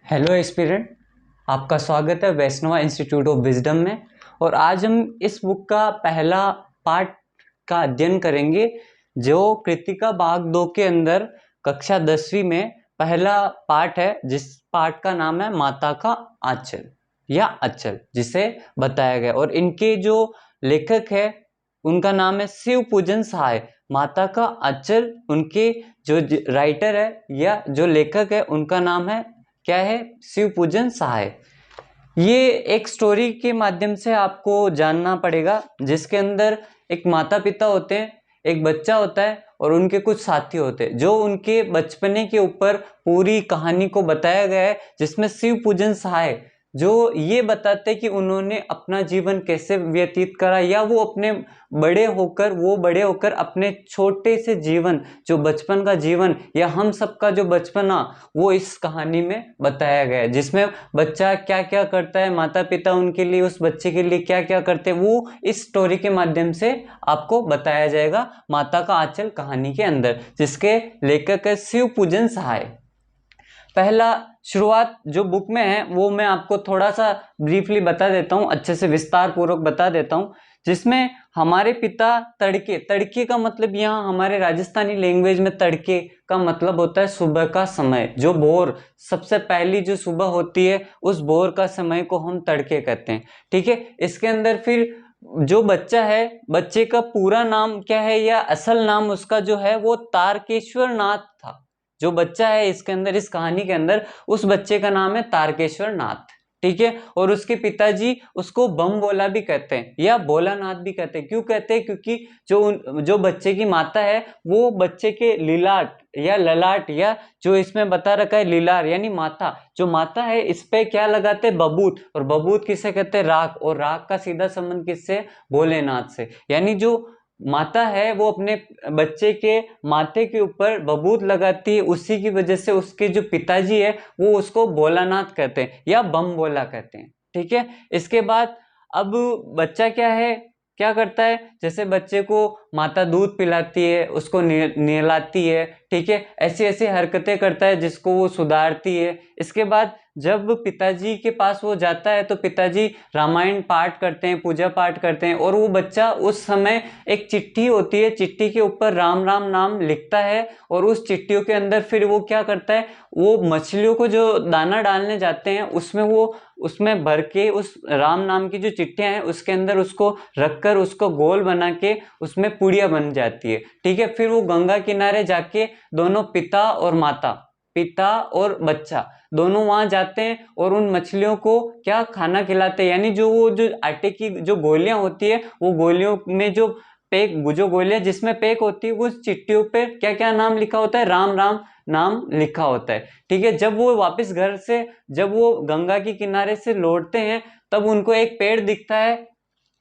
Hello aspirant, आपका स्वागत है वैष्णवा इंस्टीट्यूट ऑफ विजडम में। और आज हम इस बुक का पहला पार्ट का अध्ययन करेंगे जो कृतिका भाग 2 के अंदर कक्षा 10वीं में पहला पार्ट है, जिस पार्ट का नाम है माता का आंचल या अचल जिसे बताया गया। और इनके जो लेखक है उनका नाम है शिव पूजन सहाय। माता का अचल उनके जो राइटर है या जो लेखक है उनका नाम है क्या है, शिव पूजन सहाय। ये एक स्टोरी के माध्यम से आपको जानना पड़ेगा जिसके अंदर एक माता पिता होते हैं, एक बच्चा होता है और उनके कुछ साथी होते हैं, जो उनके बचपने के ऊपर पूरी कहानी को बताया गया है, जिसमें शिव पूजन सहाय जो ये बताते हैं कि उन्होंने अपना जीवन कैसे व्यतीत करा या वो बड़े होकर अपने छोटे से जीवन, जो बचपन का जीवन या हम सबका जो बचपना, वो इस कहानी में बताया गया है। जिसमें बच्चा क्या क्या करता है, माता पिता उनके लिए, उस बच्चे के लिए क्या क्या करते हैं, वो इस स्टोरी के माध्यम से आपको बताया जाएगा माता का आंचल कहानी के अंदर, जिसके लेखक है शिव पूजन सहाय। पहला शुरुआत जो बुक में है वो मैं आपको थोड़ा सा ब्रीफली बता देता हूँ, अच्छे से विस्तार पूर्वक बता देता हूँ। जिसमें हमारे पिता तड़के, तड़के का मतलब यहाँ हमारे राजस्थानी लैंग्वेज में तड़के का मतलब होता है सुबह का समय, जो भोर, सबसे पहली जो सुबह होती है उस भोर का समय को हम तड़के कहते हैं। ठीक है। इसके अंदर फिर जो बच्चा है, बच्चे का पूरा नाम क्या है या असल नाम उसका जो है वो तारकेश्वर नाथ था। जो बच्चा है इसके अंदर, इस कहानी के अंदर, उस बच्चे का नाम है तारकेश्वर नाथ। ठीक है। और उसके पिताजी उसको बम बोला भी कहते हैं या भोलानाथ भी कहते हैं। क्यों कहते हैं? क्योंकि जो बच्चे की माता है वो बच्चे के लीलाट या ललाट, या जो इसमें बता रखा है लीलार यानी माथा, जो माता है इस पे क्या लगाते हैं? बबूत। और बबूत किसे कहते हैं? राख। और राख का सीधा संबंध किससे? भोलेनाथ से। यानी जो माता है वो अपने बच्चे के माथे के ऊपर बबूत लगाती है, उसी की वजह से उसके जो पिताजी है वो उसको भोलानाथ कहते हैं या बम बोला कहते हैं। ठीक है। इसके बाद अब बच्चा क्या है, क्या करता है? जैसे बच्चे को माता दूध पिलाती है, उसको नहलाती है, ठीक है, ऐसी ऐसी हरकतें करता है जिसको वो सुधारती है। इसके बाद जब पिताजी के पास वो जाता है तो पिताजी रामायण पाठ करते हैं, पूजा पाठ करते हैं, और वो बच्चा उस समय एक चिट्ठी होती है, चिट्ठी के ऊपर राम राम नाम लिखता है। और उस चिट्ठियों के अंदर फिर वो क्या करता है, वो मछलियों को जो दाना डालने जाते हैं उसमें भर के उस राम नाम की जो चिट्ठियां हैं उसके अंदर उसको रखकर उसको गोल बना के उसमें पुड़िया बन जाती है। ठीक है। फिर वो गंगा किनारे जाके दोनों पिता और बच्चा दोनों वहां जाते हैं और उन मछलियों को क्या खाना खिलाते हैं। यानी जो आटे की जो गोलियां होती है, वो गोलियों में जो गोलियां जिसमें पैक होती है, वो चिट्ठियों पे क्या क्या नाम लिखा होता है? राम राम नाम लिखा होता है। ठीक है। जब वो वापस घर से, जब वो गंगा के किनारे से लौटते हैं तब उनको एक पेड़ दिखता है,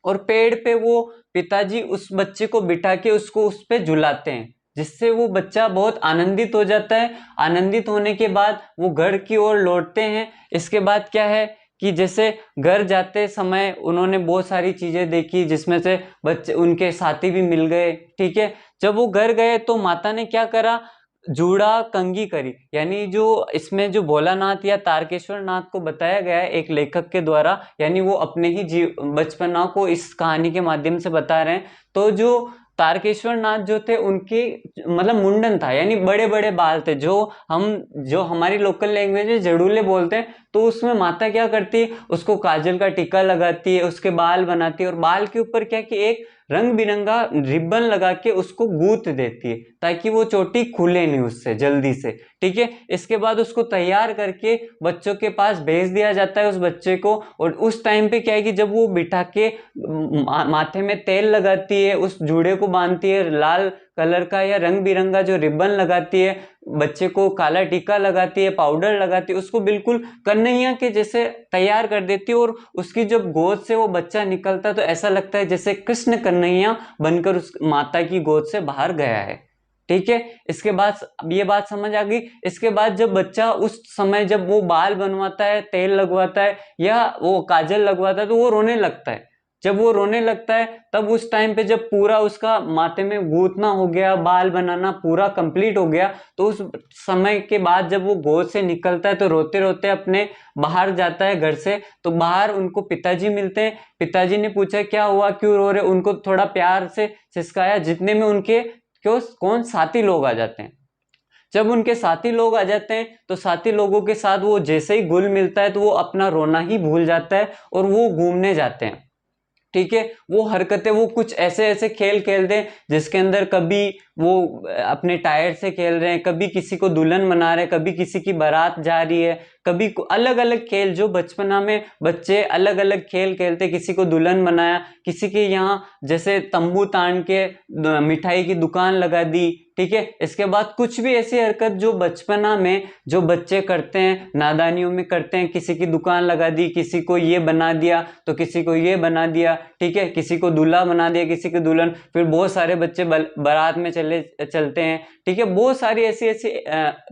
और पेड़ पे वो पिताजी उस बच्चे को बिठा के उसको उस पे झुलाते हैं, जिससे वो बच्चा बहुत आनंदित हो जाता है। आनंदित होने के बाद वो घर की ओर लौटते हैं। इसके बाद क्या है कि जैसे घर जाते समय उन्होंने बहुत सारी चीजें देखी, जिसमें से बच्चे, उनके साथी भी मिल गए। ठीक है। जब वो घर गए तो माता ने क्या करा? जूड़ा कंगी करी। यानी जो इसमें जो भोलानाथ या तारकेश्वर नाथ को बताया गया है एक लेखक के द्वारा, यानी वो अपने ही बचपना को इस कहानी के माध्यम से बता रहे हैं। तो जो तारकेश्वर नाथ जो थे उनके मतलब मुंडन था, यानी बड़े बड़े बाल थे, जो हमारी लोकल लैंग्वेज में जड़ूले बोलते हैं। तो उसमें माता क्या करती है, उसको काजल का टीका लगाती है, उसके बाल बनाती है, और बाल के ऊपर क्या कि एक रंग बिरंगा रिबन लगा के उसको गूंथ देती है, ताकि वो चोटी खुले नहीं उससे जल्दी से। ठीक है। इसके बाद उसको तैयार करके बच्चों के पास भेज दिया जाता है उस बच्चे को। और उस टाइम पे क्या है कि जब वो बिठा के माथे में तेल लगाती है, उस जूड़े को बांधती है, लाल कलर का या रंग बिरंगा जो रिबन लगाती है, बच्चे को काला टीका लगाती है, पाउडर लगाती है, उसको बिल्कुल कन्हैया के जैसे तैयार कर देती है। और उसकी जब गोद से वो बच्चा निकलता है तो ऐसा लगता है जैसे कृष्ण कन्हैया बनकर उस माता की गोद से बाहर गया है। ठीक है। इसके बाद अब ये बात समझ आ गई। इसके बाद जब बच्चा उस समय जब वो बाल बनवाता है, तेल लगवाता है या वो काजल लगवाता है, तो वो रोने लगता है। जब वो रोने लगता है तब उस टाइम पे जब पूरा उसका माथे में गूंथना हो गया, बाल बनाना पूरा कंप्लीट हो गया, तो उस समय के बाद जब वो गोद से निकलता है तो रोते रोते अपने बाहर जाता है घर से। तो बाहर उनको पिताजी मिलते हैं। पिताजी ने पूछा क्या हुआ, क्यों रो रहे, उनको थोड़ा प्यार से सिसकाया, जितने में उनके कौन साथी लोग आ जाते हैं। जब उनके साथी लोग आ जाते हैं तो साथी लोगों के साथ वो जैसे ही घुल मिलता है तो वो अपना रोना ही भूल जाता है और वो घूमने जाते हैं। ठीक है, वो हरकतें, वो कुछ ऐसे ऐसे खेल खेलते हैं जिसके अंदर कभी वो अपने टायर से खेल रहे हैं, कभी किसी को दुल्हन बना रहे हैं, कभी किसी की बारात जा रही है, कभी अलग अलग खेल जो बचपना में बच्चे अलग अलग खेल खेलते। किसी को दुल्हन बनाया, किसी के यहाँ जैसे तंबू तान के मिठाई की दुकान लगा दी। ठीक है, इसके बाद कुछ भी ऐसी हरकत जो बचपना में जो बच्चे करते हैं, नादानियों में करते हैं, किसी की दुकान लगा दी, किसी को ये बना दिया तो किसी को ये बना दिया। ठीक है, किसी को दूल्हा बना दिया, किसी को दुल्हन, फिर बहुत सारे बच्चे बारात में चलते हैं। ठीक है, बहुत सारी ऐसी ऐसी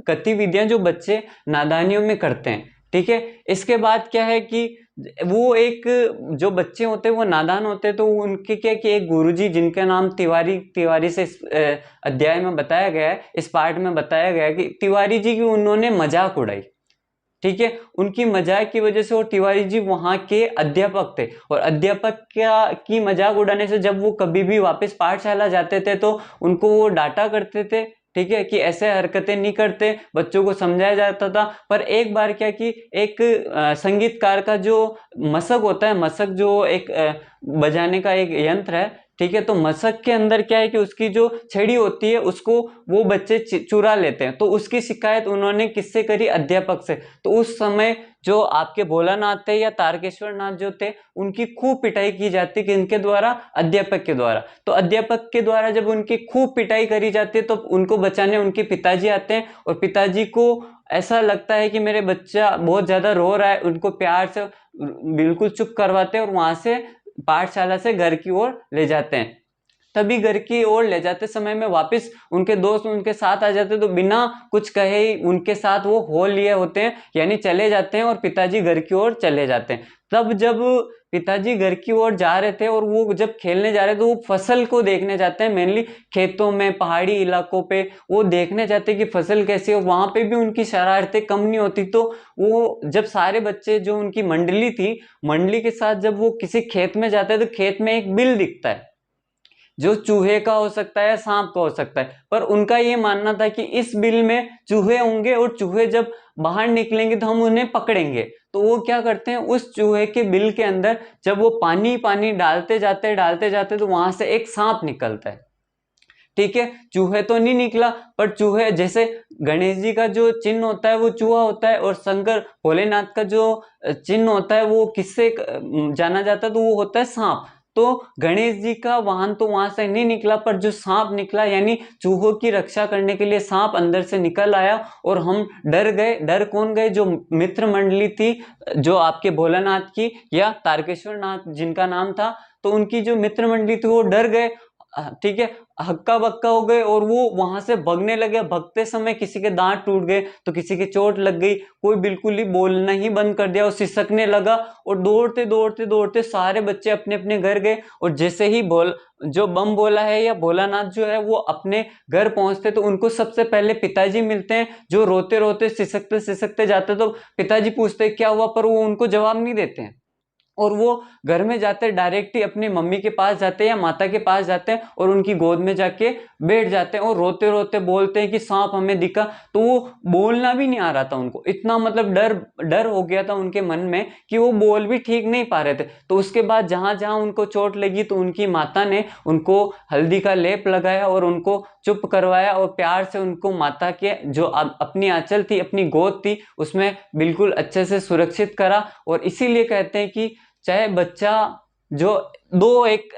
गतिविधियां जो बच्चे नादानियों में करते हैं। ठीक है, इसके बाद क्या है कि वो एक जो बच्चे होते हैं वो नादान होते हैं, तो उनके क्या कि एक गुरुजी जिनका नाम तिवारी से इस अध्याय में बताया गया है, इस पार्ट में बताया गया है कि तिवारी जी की उन्होंने मजाक उड़ाई। ठीक है, उनकी मजाक की वजह से, और तिवारी जी वहां के अध्यापक थे, और अध्यापक की मजाक उड़ाने से जब वो कभी भी वापस पाठशाला जाते थे तो उनको वो डांटा करते थे। ठीक है, कि ऐसे हरकतें नहीं करते, बच्चों को समझाया जाता था। पर एक बार क्या कि एक संगीतकार का जो मशक होता है, मशक जो एक बजाने का एक यंत्र है। ठीक है, तो मशक के अंदर क्या है कि उसकी जो छड़ी होती है उसको वो बच्चे चुरा लेते हैं। तो उसकी शिकायत उन्होंने किससे करी, अध्यापक से। तो उस समय जो आपके भोलानाथ थे या तारकेश्वर नाथ जो थे, उनकी खूब पिटाई की जाती कि इनके द्वारा, अध्यापक के द्वारा। तो अध्यापक के द्वारा जब उनकी खूब पिटाई करी जाती है तो उनको बचाने उनके पिताजी आते हैं, और पिताजी को ऐसा लगता है कि मेरे बच्चा बहुत ज्यादा रो रहा है, उनको प्यार से बिल्कुल चुप करवाते हैं और वहां से पाठशाला से घर की ओर ले जाते हैं। तभी घर की ओर ले जाते समय में वापस उनके दोस्त उनके साथ आ जाते, तो बिना कुछ कहे ही उनके साथ वो हो लिए होते हैं, यानी चले जाते हैं, और पिताजी घर की ओर चले जाते हैं। तब जब पिताजी घर की ओर जा रहे थे और वो जब खेलने जा रहे थे, तो वो फसल को देखने जाते हैं, मेनली खेतों में, पहाड़ी इलाकों पे वो देखने जाते हैं कि फसल कैसी है। वहां पे भी उनकी शरारतें कम नहीं होती। तो वो जब सारे बच्चे जो उनकी मंडली थी, मंडली के साथ जब वो किसी खेत में जाते हैं तो खेत में एक बिल दिखता है जो चूहे का हो सकता है, सांप का हो सकता है। पर उनका ये मानना था कि इस बिल में चूहे होंगे, और चूहे जब बाहर निकलेंगे तो हम उन्हें पकड़ेंगे। तो वो क्या करते हैं, उस चूहे के बिल के अंदर जब वो पानी पानी डालते जाते तो वहां से एक सांप निकलता है। ठीक है, चूहे तो नहीं निकला, पर चूहे जैसे गणेश जी का जो चिन्ह होता है वो चूहा होता है, और शंकर भोलेनाथ का जो चिन्ह होता है वो किससे जाना जाता है, तो वो होता है सांप। तो गणेश जी का वाहन तो वहां से नहीं निकला, पर जो सांप निकला, यानी चूहों की रक्षा करने के लिए सांप अंदर से निकल आया, और हम डर गए। डर कौन गए, जो मित्र मंडली थी, जो आपके भोलानाथ की या तारकेश्वर नाथ जिनका नाम था, तो उनकी जो मित्र मंडली थी वो डर गए। ठीक है, हक्का बक्का हो गए, और वो वहां से भगने लगे। भगते समय किसी के दांत टूट गए, तो किसी के चोट लग गई, कोई बिल्कुल ही बोलना ही बंद कर दिया और सिसकने लगा। और दौड़ते सारे बच्चे अपने अपने घर गए। और जैसे ही जो बम बोला है या भोलानाथ जो है वो अपने घर पहुंचते, तो उनको सबसे पहले पिताजी मिलते हैं, जो रोते रोते सिसकते जाते। तो पिताजी पूछते क्या हुआ, पर वो उनको जवाब नहीं देते हैं, और वो घर में जाते डायरेक्ट ही अपनी मम्मी के पास जाते हैं या माता के पास जाते हैं, और उनकी गोद में जाके बैठ जाते हैं, और रोते रोते बोलते हैं कि सांप हमें दिखा। तो वो बोलना भी नहीं आ रहा था उनको, इतना मतलब डर हो गया था उनके मन में कि वो बोल भी ठीक नहीं पा रहे थे। तो उसके बाद जहां जहां उनको चोट लगी तो उनकी माता ने उनको हल्दी का लेप लगाया और उनको चुप करवाया, और प्यार से उनको माता के जो अपनी आंचल थी, अपनी गोद थी, उसमें बिल्कुल अच्छे से सुरक्षित करा। और इसीलिए कहते हैं कि चाहे बच्चा जो दो एक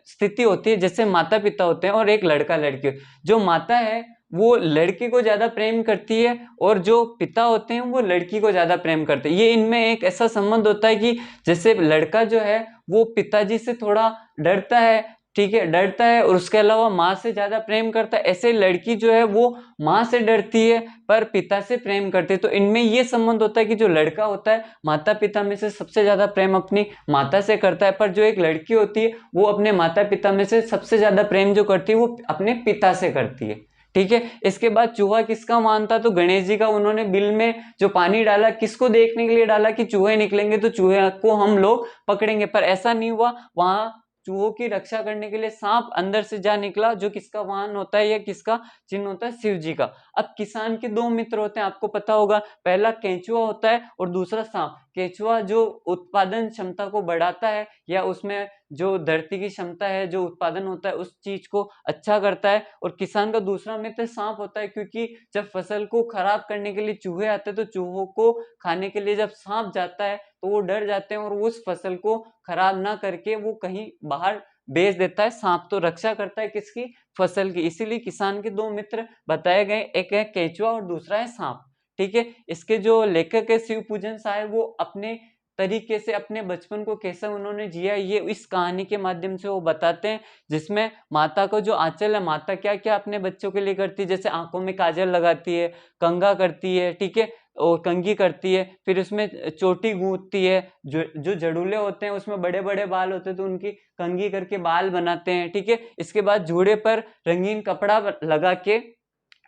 स्थिति होती है, जैसे माता पिता होते हैं और एक लड़का लड़की। जो माता है वो लड़के को ज्यादा प्रेम करती है, और जो पिता होते हैं वो लड़की को ज्यादा प्रेम करते हैं। ये इनमें एक ऐसा संबंध होता है कि जैसे लड़का जो है वो पिताजी से थोड़ा डरता है, ठीक है, डरता है और उसके अलावा माँ से ज्यादा प्रेम करता है। ऐसे लड़की जो है वो माँ से डरती है पर पिता से प्रेम करती है। तो इनमें ये संबंध होता है कि जो लड़का होता है माता पिता में से सबसे ज्यादा प्रेम अपनी माता से करता है, पर जो एक लड़की होती है वो अपने माता पिता में से सबसे ज्यादा प्रेम जो करती है वो अपने पिता से करती है। ठीक है, इसके बाद चूहा किसका वाहन था, तो गणेश जी का। उन्होंने बिल में जो पानी डाला किसको देखने के लिए डाला कि चूहे निकलेंगे तो चूहे को हम लोग पकड़ेंगे, पर ऐसा नहीं हुआ। वहां चूहों की रक्षा करने के लिए सांप अंदर से जा निकला, जो किसका वाहन होता है या किसका चिन्ह होता है, शिव जी का। अब किसान के दो मित्र होते हैं, आपको पता होगा, पहला केंचुआ होता है और दूसरा सांप। केंचुआ जो उत्पादन क्षमता को बढ़ाता है या उसमें जो धरती की क्षमता है, जो उत्पादन होता है, उस चीज को अच्छा करता है। और किसान का दूसरा मित्र सांप होता है, क्योंकि जब फसल को खराब करने के लिए चूहे आते हैं तो चूहों को खाने के लिए जब सांप जाता है तो वो डर जाते हैं और उस फसल को खराब ना करके वो कहीं बाहर बेच देता है। सांप तो रक्षा करता है किसकी, फसल की। इसीलिए किसान के दो मित्र बताए गए, एक है केंचुआ और दूसरा है सांप। ठीक है, इसके जो लेखक है शिव पूजन शाह, वो अपने तरीके से अपने बचपन को कैसे उन्होंने जिया ये इस कहानी के माध्यम से वो बताते हैं, जिसमें माता का जो आंचल है, माता क्या क्या अपने बच्चों के लिए करती है, जैसे आंखों में काजल लगाती है, कंघा करती है, ठीक है, और कंघी करती है, फिर उसमें चोटी गूंथती है। जो जड़ूले होते हैं उसमें बड़े बड़े बाल होते हैं तो उनकी कंघी करके बाल बनाते हैं। ठीक है, इसके बाद जूड़े पर रंगीन कपड़ा लगा के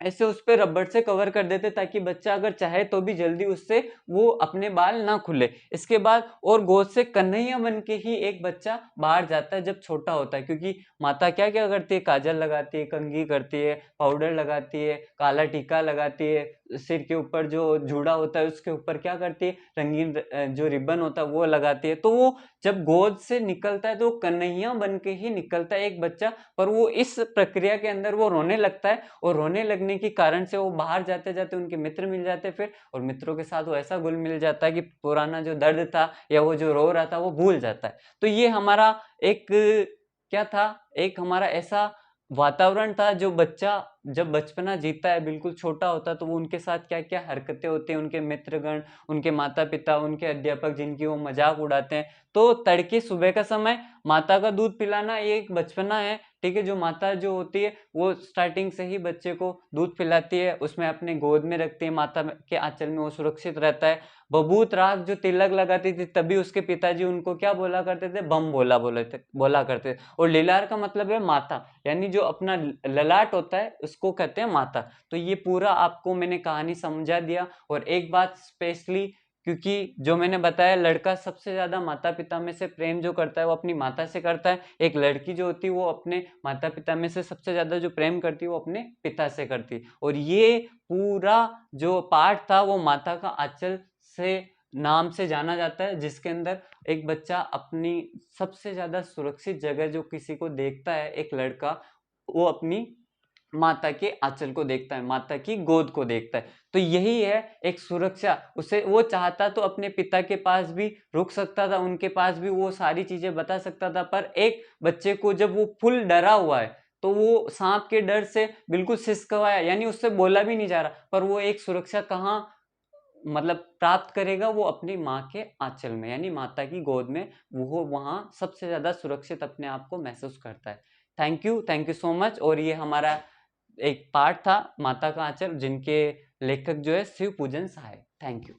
ऐसे उस पे रबड़ से कवर कर देते ताकि बच्चा अगर चाहे तो भी जल्दी उससे वो अपने बाल ना खुले। इसके बाद और गोद से कन्हैया बन के ही एक बच्चा बाहर जाता है जब छोटा होता है, क्योंकि माता क्या क्या करती है, काजल लगाती है, कंघी करती है, पाउडर लगाती है, काला टीका लगाती है, सिर के ऊपर जो जूड़ा होता है उसके ऊपर क्या करती है, रंगीन जो रिबन होता है वो लगाती है। तो वो जब गोद से निकलता है तो कन्हैया बन के ही निकलता है एक बच्चा, पर वो इस प्रक्रिया के अंदर वो रोने लगता है और रोने लगने के कारण से वो बाहर जाते जाते उनके मित्र मिल जाते हैं फिर, और मित्रों के साथ वो ऐसा घुल मिल जाता है कि पुराना जो दर्द था या वो जो रो रहा था वो भूल जाता है। तो ये हमारा एक क्या था, एक हमारा ऐसा वातावरण था जो बच्चा जब बचपना जीता है, बिल्कुल छोटा होता है, तो वो उनके साथ क्या क्या हरकतें होती हैं, उनके मित्रगण, उनके माता पिता, उनके अध्यापक जिनकी वो मजाक उड़ाते हैं। तो तड़के सुबह का समय माता का दूध पिलाना ये एक बचपना है। ठीक है, जो माता जो होती है वो स्टार्टिंग से ही बच्चे को दूध पिलाती है, उसमें अपने गोद में रखती है, माता के आंचल में वो सुरक्षित रहता है। बबूत राख जो तिलक लगाती थी तभी उसके पिताजी उनको क्या बोला करते थे, बम बोला करते थे। और लीलार का मतलब है माता, यानी जो अपना ललाट होता है उसको कहते हैं माता। तो ये पूरा आपको मैंने कहानी समझा दिया। और एक बात स्पेशली, क्योंकि जो मैंने बताया लड़का सबसे ज्यादा माता पिता में से प्रेम जो करता है वो अपनी माता से करता है, एक लड़की जो होती है वो अपने माता पिता में से सबसे ज्यादा जो प्रेम करती है वो अपने पिता से करती है। और ये पूरा जो पाठ था वो माता का आंचल से नाम से जाना जाता है, जिसके अंदर एक बच्चा अपनी सबसे ज्यादा सुरक्षित जगह जो किसी को देखता है, एक लड़का, वो अपनी माता के आंचल को देखता है, माता की गोद को देखता है। तो यही है एक सुरक्षा। उसे वो चाहता तो अपने पिता के पास भी रुक सकता था, उनके पास भी वो सारी चीजें बता सकता था, पर एक बच्चे को जब वो फुल डरा हुआ है तो वो सांप के डर से बिल्कुल सिसकवाया, यानी उससे बोला भी नहीं जा रहा, पर वो एक सुरक्षा कहाँ मतलब प्राप्त करेगा, वो अपनी माँ के आंचल में, यानी माता की गोद में वो वहां सबसे ज्यादा सुरक्षित अपने आप को महसूस करता है। Thank you so much. और ये हमारा एक पार्ट था माता का आंचल, जिनके लेखक जो है शिव पूजन सहाय। Thank you.